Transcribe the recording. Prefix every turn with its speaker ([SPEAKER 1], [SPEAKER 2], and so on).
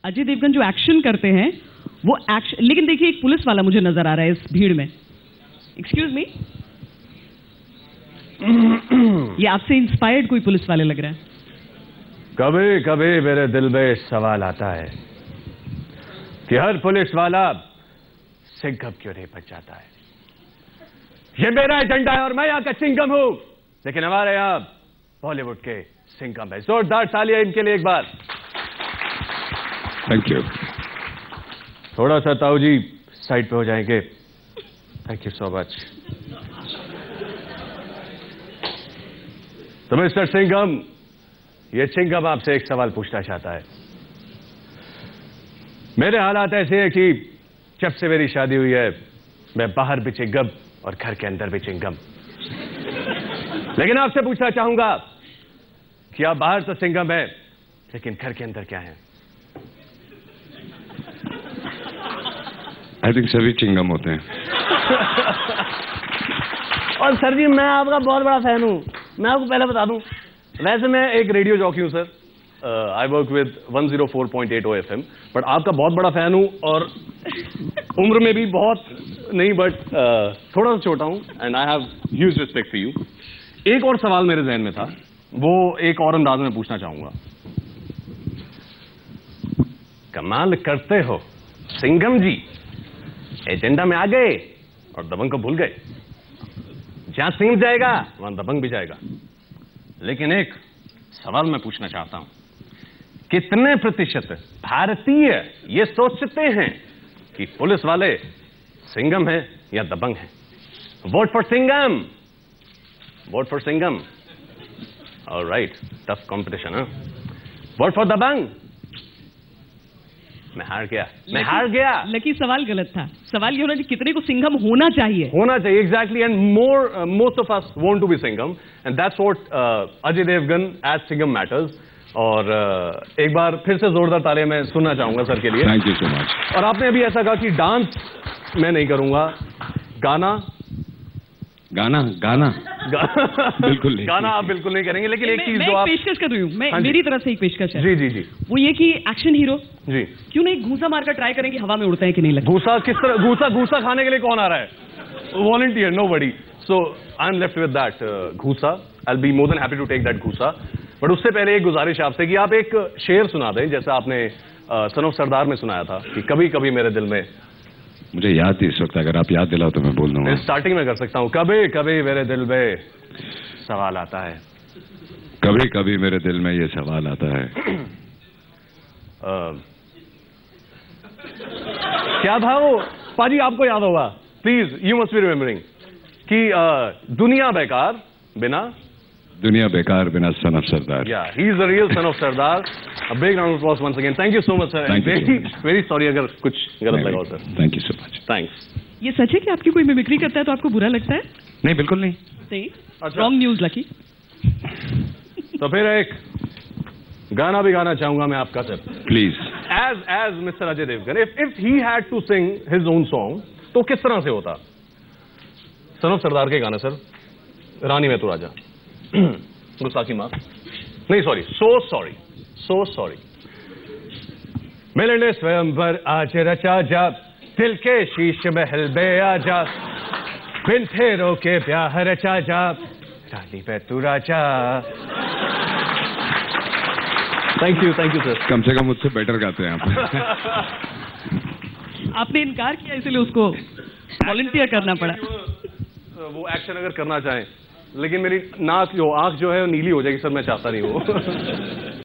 [SPEAKER 1] अजय देवगन जो एक्शन करते हैं वो एक्शन, लेकिन देखिए एक पुलिस वाला मुझे नजर आ रहा है इस भीड़ में। एक्सक्यूज मी, ये आपसे इंस्पायर्ड कोई पुलिस वाले लग रहा है।
[SPEAKER 2] कभी कभी मेरे दिल में सवाल आता है कि हर पुलिस वाला सिंघम क्यों नहीं बच जाता है। ये मेरा एजेंडा है और मैं यहां का सिंघम हूं, लेकिन हमारे यहां बॉलीवुड के सिंघम है। जोरदार तालियां इनके लिए एक बार।
[SPEAKER 3] Thank you.
[SPEAKER 2] थोड़ा सा ताऊ जी साइड पे हो जाएंगे। Thank you so much. तो मिस्टर सिंघम, ये सिंघम आपसे एक सवाल पूछना चाहता है। मेरे हालात ऐसे हैं कि जब से मेरी शादी हुई है मैं बाहर भी चिंगम और घर के अंदर भी चिंगम। लेकिन आपसे पूछना चाहूंगा कि आप बाहर तो सिंघम है लेकिन घर के अंदर क्या है?
[SPEAKER 3] आई थिंक सभी चिंगम होते हैं।
[SPEAKER 4] और सर जी मैं आपका बहुत बड़ा फैन हूं। मैं आपको पहले बता दूं,
[SPEAKER 2] वैसे मैं एक रेडियो जॉकी हूं sir. I work with 104.8 OFM, but आपका बहुत बड़ा फैन हूं और उम्र में भी बहुत नहीं बट थोड़ा सा छोटा हूं and I have huge respect for you. एक और सवाल मेरे जहन में था, वो एक और अंदाज में पूछना चाहूंगा। कमाल करते हो सिंघम जी, एजेंडा में आ गए और दबंग को भूल गए। जहां सिंह जाएगा वहां दबंग भी जाएगा। लेकिन एक सवाल मैं पूछना चाहता हूं, कितने प्रतिशत भारतीय ये सोचते हैं कि पुलिस वाले सिंघम है या दबंग है? Vote for Singham, vote for Singham. Alright, tough competition. हाँ, वोट फॉर दबंग। मैं हार गया, मैं हार गया।
[SPEAKER 1] लेकिन सवाल गलत था। सवाल ये होना चाहिए कितने को सिंघम होना चाहिए।
[SPEAKER 2] होना चाहिए, exactly. And most of us want to be Singham and that's what Ajay Devgn as Singham matters. और एक बार फिर से जोरदार तालियां मैं सुनना चाहूंगा सर के लिए।
[SPEAKER 3] Thank you so much.
[SPEAKER 2] और आपने अभी ऐसा कहा कि डांस मैं नहीं करूंगा, गाना
[SPEAKER 3] गाना गाना बिल्कुल नहीं।
[SPEAKER 2] गाना आप बिल्कुल नहीं करेंगे। लेकिन एक चीज
[SPEAKER 1] मैं
[SPEAKER 2] जो आप
[SPEAKER 1] पेशकश कर रही हूँ, मैं
[SPEAKER 2] हाँ
[SPEAKER 1] मेरी तरफ से एक पेशकश है।
[SPEAKER 2] जी जी जी
[SPEAKER 1] वो ये कि एक्शन हीरो
[SPEAKER 2] जी,
[SPEAKER 1] क्यों नहीं घूसा मारकर ट्राई करें कि हवा में उड़ता है कि नहीं लगता।
[SPEAKER 2] घूसा किस तरह? घूसा खाने के लिए कौन आ रहा है? Volunteer, nobody. So I am left with that घूसा। I will be more than happy to take that घूसा। बट उससे पहले एक गुजारिश आपसे कि आप एक शेर सुना दें, जैसा आपने सन ऑफ सरदार में सुनाया था कि कभी कभी मेरे दिल में।
[SPEAKER 3] मुझे याद नहीं इस वक्त, अगर आप याद दिलाओ तो मैं बोल दूंगा।
[SPEAKER 2] स्टार्टिंग में कर सकता हूँ। कभी कभी मेरे दिल में सवाल आता है,
[SPEAKER 3] कभी कभी मेरे दिल में ये सवाल आता है।
[SPEAKER 2] क्या था वो पाजी? आपको याद होगा, please you must be remembering कि दुनिया बेकार बिना सन ऑफ सरदार। या he is the real son of Sardaar. A big round of applause once again. Thank you so much sir. Very sorry अगर कुछ गलत लगा हो sir.
[SPEAKER 3] Thank you so much.
[SPEAKER 2] Thanks.
[SPEAKER 1] ये सच है कि आपकी कोई मिमिक्री करता है तो आपको बुरा लगता है?
[SPEAKER 3] नहीं, बिल्कुल नहीं।
[SPEAKER 1] सही। Wrong news lucky.
[SPEAKER 2] तो फिर एक गाना भी गाना चाहूंगा मैं आपका sir,
[SPEAKER 3] please.
[SPEAKER 2] As mister Ajay Devgn, if he had to sing his own song तो किस तरह से होता? सन ऑफ सरदार के गाना सर, रानी में तू राजा, गुस्ताखी माफ नहीं, सॉरी, सो सॉरी। मिलने स्वयंवर आज रचा जा, दिल के शीश महल में आ जा, बिन फेरों के ब्याह रचा जा, रानी पे तू राजा। Thank you sir.
[SPEAKER 3] कम से कम मुझसे बेटर गाते हैं आप।
[SPEAKER 1] आपने इनकार किया इसलिए उसको वॉलंटियर करना पड़ा।
[SPEAKER 2] वो एक्शन अगर करना चाहें, लेकिन मेरी नाक जो आंख जो है नीली हो जाएगी सर, मैं चाहता नहीं वो।